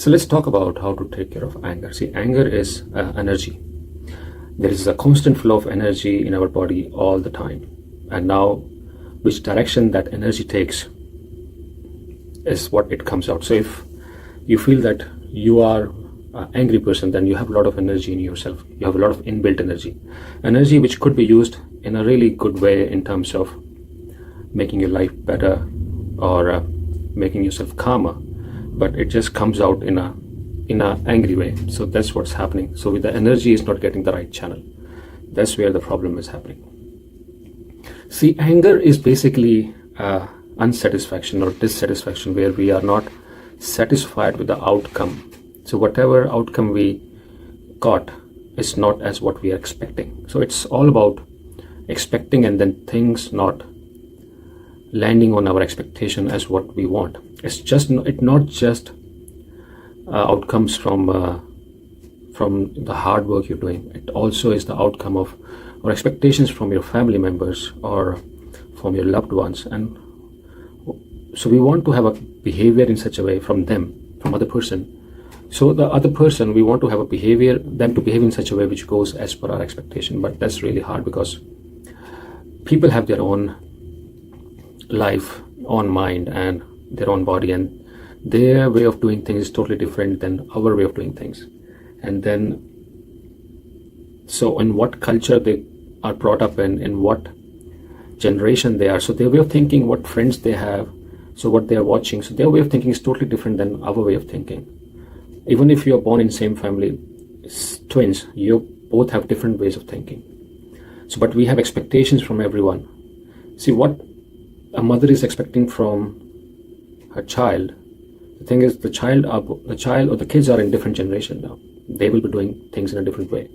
So let's talk about how to take care of anger. See, anger is energy. There is a constant flow of energy in our body all the time. And now, which direction that energy takes is what it comes out. So if you feel that you are an angry person, then you have a lot of energy in yourself. You have a lot of inbuilt energy which could be used in a really good way in terms of making your life better or making yourself calmer. But it just comes out in a angry way. So that's what's happening. So with the energy is not getting the right channel. That's where the problem is happening. See, anger is basically unsatisfaction or dissatisfaction, where we are not satisfied with the outcome. So whatever outcome we got is not as what we are expecting. So it's all about expecting and then things not landing on our expectation as what we want. It's not just outcomes from the hard work you're doing. It also is the outcome of or expectations from your family members or from your loved ones. And so we want to have a behavior in such a way from other person. So the other person, we want to have them to behave in such a way which goes as per our expectation. But that's really hard because people have their own life, own mind and their own body, and their way of doing things is totally different than our way of doing things. And then, so in what culture they are brought up in what generation they are, so their way of thinking, what friends they have, so what they are watching, so their way of thinking is totally different than our way of thinking. Even if you are born in same family, twins, you both have different ways of thinking. So but we have expectations from everyone. See, what a mother is expecting from her child, the thing is the child or the kids are in different generation now. They will be doing things in a different way.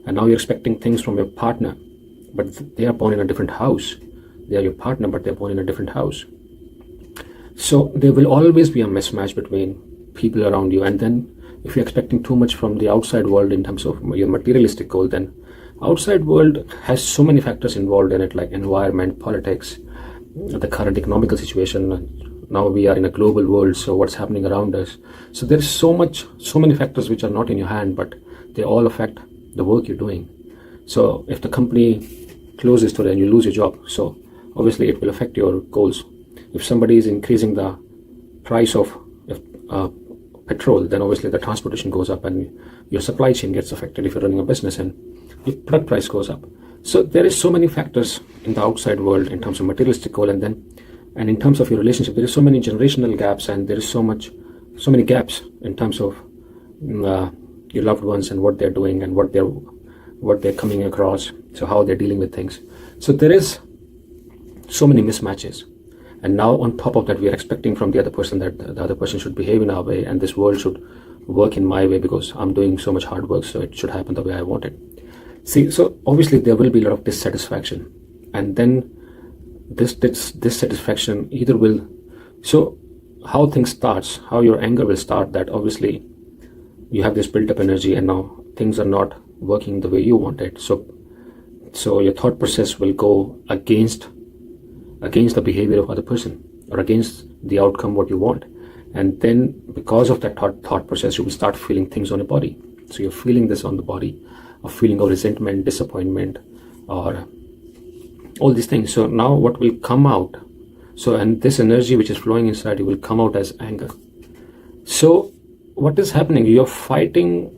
And now you're expecting things from your partner, but they are born in a different house. They are your partner, but they're born in a different house. So there will always be a mismatch between people around you. And then if you're expecting too much from the outside world in terms of your materialistic goal, then outside world has so many factors involved in it, like environment, politics, the current economical situation. Now we are in a global world, so what's happening around us. So there's so many factors which are not in your hand, but they all affect the work you're doing. So if the company closes today and you lose your job, so obviously it will affect your goals. If somebody is increasing the price of petrol, then obviously the transportation goes up and your supply chain gets affected if you're running a business and your product price goes up. So there is so many factors in the outside world in terms of materialistic goal, and in terms of your relationship, there is so many generational gaps, and there is so many gaps in terms of your loved ones and what they're doing and what they're coming across, so how they're dealing with things. So there is so many mismatches. And now on top of that, we are expecting from the other person that the other person should behave in our way and this world should work in my way because I'm doing so much hard work, so it should happen the way I want it. See, so obviously there will be a lot of dissatisfaction, and then this dissatisfaction either will, so how things starts, how your anger will start, that obviously you have this built up energy and now things are not working the way you want it. So your thought process will go against the behavior of other person or against the outcome what you want. And then because of that thought process, you will start feeling things on your body. So you're feeling this on the body, a feeling of resentment, disappointment, or all these things. So now what will come out, and this energy which is flowing inside you will come out as anger. So what is happening? You're fighting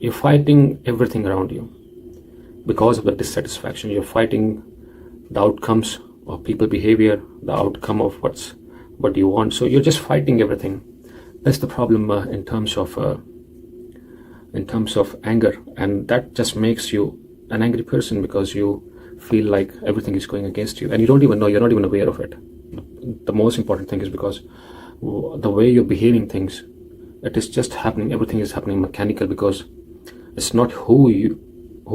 everything around you because of the dissatisfaction. You're fighting the outcomes of people behavior, the outcome of what you want. So you're just fighting everything. That's the problem in terms of anger, and that just makes you an angry person because you feel like everything is going against you and you don't even know, you're not even aware of it. The most important thing is because the way you're behaving things, it is just happening, everything is happening mechanical, because it's not who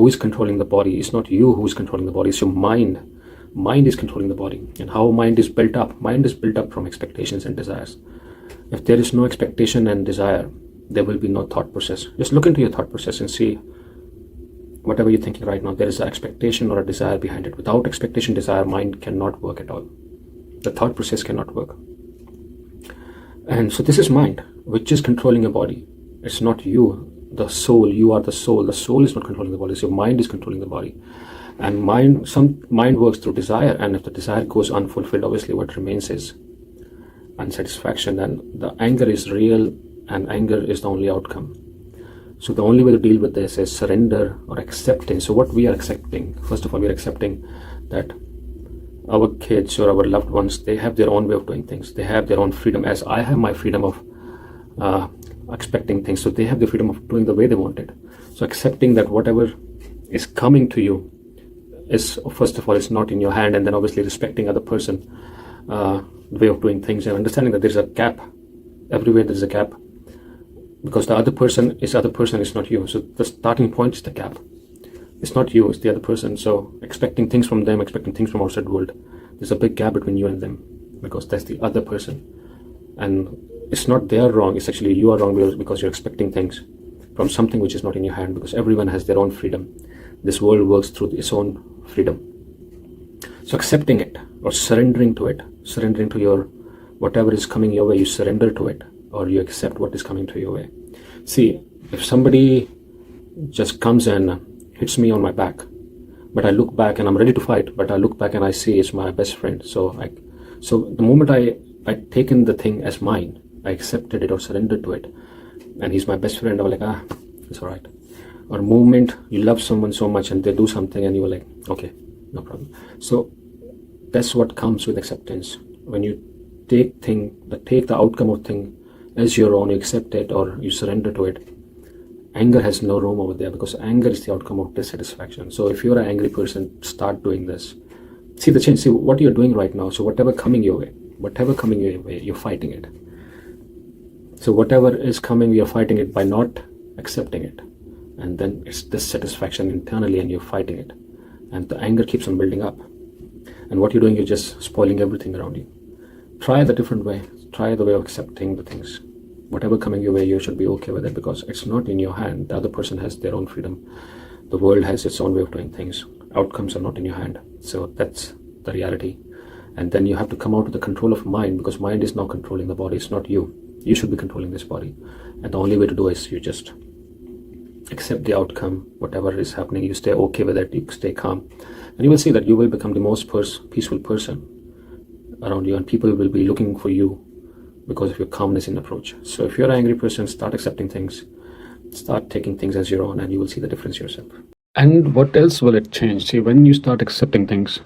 is controlling the body, it's not you who is controlling the body, it's your mind is controlling the body. And how mind is built up from expectations and desires. If there is no expectation and desire, there will be no thought process. Just look into your thought process and see whatever you're thinking right now, there is an expectation or a desire behind it. Without expectation, desire, mind cannot work at all. The thought process cannot work. And so this is mind. which is controlling your body. It's not you, the soul. You are the soul. The soul is not controlling the body. So your mind is controlling the body. And mind works through desire, and if the desire goes unfulfilled, obviously what remains is unsatisfaction, and the anger is real, and anger is the only outcome. So the only way to deal with this is surrender or acceptance. So what we are accepting, first of all, we are accepting that our kids or our loved ones, they have their own way of doing things. They have their own freedom, as I have my freedom of expecting things. So they have the freedom of doing the way they want it. So accepting that whatever is coming to you is, first of all, it's not in your hand, and then obviously respecting other person way of doing things, and understanding that there's a gap everywhere. There's a gap because the other person is not you. So the starting point is the gap. It's not you, it's the other person. So expecting things from them, expecting things from outside world, there's a big gap between you and them, because that's the other person. And it's not their wrong, it's actually you are wrong, because you're expecting things from something which is not in your hand, because everyone has their own freedom. This world works through its own freedom. So accepting it or surrendering to it, surrendering to your whatever is coming your way, you surrender to it, or you accept what is coming to your way. See, if somebody just comes and hits me on my back, but I look back and I'm ready to fight, but I look back and I see it's my best friend. So the moment I taken the thing as mine, I accepted it or surrendered to it, and he's my best friend, I was like, it's all right. Or moment you love someone so much and they do something and you were like, okay, no problem. So that's what comes with acceptance. When you take the outcome of thing as your own, you accept it or you surrender to it, anger has no room over there, because anger is the outcome of dissatisfaction. So if you're an angry person, start doing this. See the change, see what you're doing right now. So whatever coming your way, you're fighting it. So whatever is coming, you're fighting it by not accepting it. And then it's dissatisfaction internally and you're fighting it. And the anger keeps on building up. And what you're doing, you're just spoiling everything around you. Try the different way. Try the way of accepting the things. Whatever coming your way, you should be okay with it, because it's not in your hand. The other person has their own freedom. The world has its own way of doing things. Outcomes are not in your hand. So that's the reality. And then you have to come out of the control of mind, because mind is now controlling the body. It's not you. You should be controlling this body. And the only way to do is you just accept the outcome, whatever is happening. You stay okay with it. You stay calm. And you will see that you will become the most peaceful person around you, and people will be looking for you because of your calmness in approach. So if you're an angry person, start accepting things, start taking things as your own, and you will see the difference yourself. And what else will it change? See, when you start accepting things,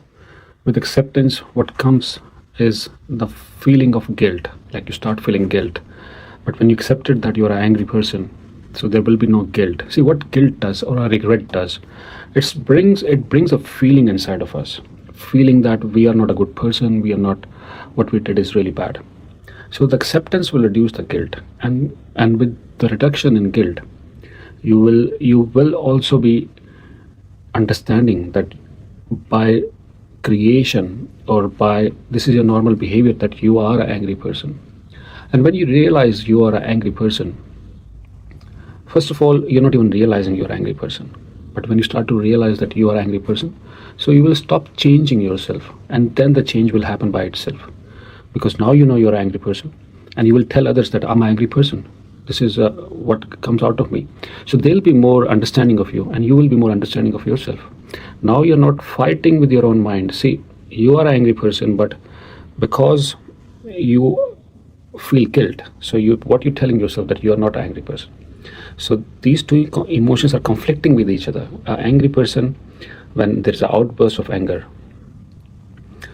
with acceptance, what comes is the feeling of guilt. Like you start feeling guilt. But when you accepted that you're an angry person, so there will be no guilt. See, what guilt does or a regret does, it brings a feeling inside of us, feeling that we are not a good person, we are not, what we did is really bad. So the acceptance will reduce the guilt, and with the reduction in guilt, you will also be understanding that by creation or by this is your normal behavior, that you are an angry person. And when you realize you are an angry person, first of all, you're not even realizing you're an angry person. But when you start to realize that you are an angry person, so you will stop changing yourself, and then the change will happen by itself. Because now you know you're an angry person, and you will tell others that I'm an angry person. This is what comes out of me. So they'll be more understanding of you, and you will be more understanding of yourself. Now you're not fighting with your own mind. See, you are an angry person, but because you feel guilt, so what you're telling yourself that you are not an angry person. So these two emotions are conflicting with each other. An angry person, when there's an outburst of anger,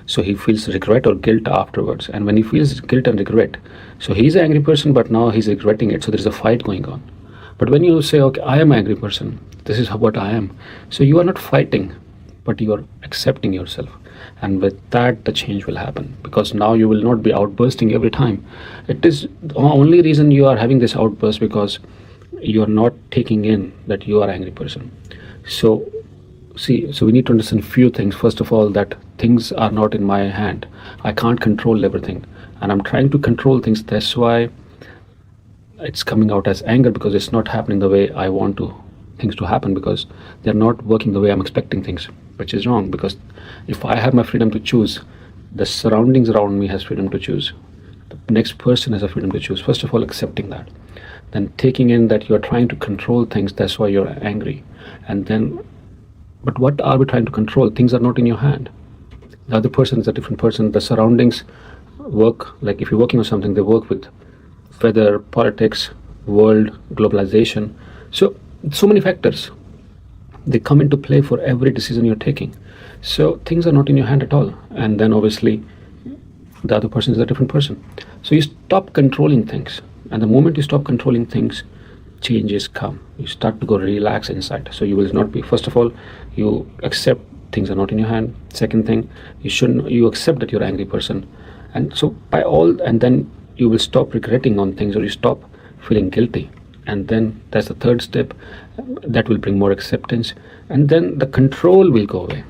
so he feels regret or guilt afterwards. And when he feels guilt and regret, so he's an angry person, but now he's regretting it. So there's a fight going on. But when you say, okay, I am an angry person, this is what I am. So you are not fighting, but you are accepting yourself. And with that, the change will happen, because now you will not be outbursting every time. It is the only reason you are having this outburst, because you are not taking in that you are an angry person. So see, so we need to understand few things. First of all, that things are not in my hand. I can't control everything, and I'm trying to control things. That's why it's coming out as anger, because it's not happening the way I want things to happen, because they're not working the way I'm expecting things, which is wrong. Because if I have my freedom to choose, the surroundings around me has freedom to choose. next person has a freedom to choose. First of all, accepting that, then taking in that you're trying to control things, that's why you're angry. And then, but what are we trying to control? Things are not in your hand. The other person is a different person. The surroundings work, like if you're working on something, they work with weather, politics, world, globalization. So many factors, they come into play for every decision you're taking. So things are not in your hand at all. And then obviously the other person is a different person. So you stop controlling things. And the moment you stop controlling things, changes come. You start to go relax inside. So you will not be, first of all, you accept things are not in your hand. Second thing, you accept that you're an angry person. And so and then you will stop regretting on things, or you stop feeling guilty. And then that's the third step. That will bring more acceptance. And then the control will go away.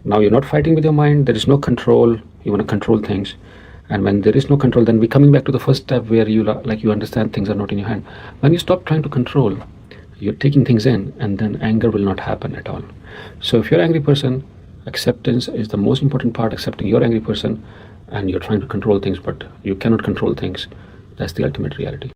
Now you're not fighting with your mind. There is no control. You want to control things. And when there is no control, then we're coming back to the first step where you understand things are not in your hand. When you stop trying to control, you're taking things in, and then anger will not happen at all. So if you're an angry person, acceptance is the most important part, accepting you're an angry person, and you're trying to control things, but you cannot control things. That's the ultimate reality.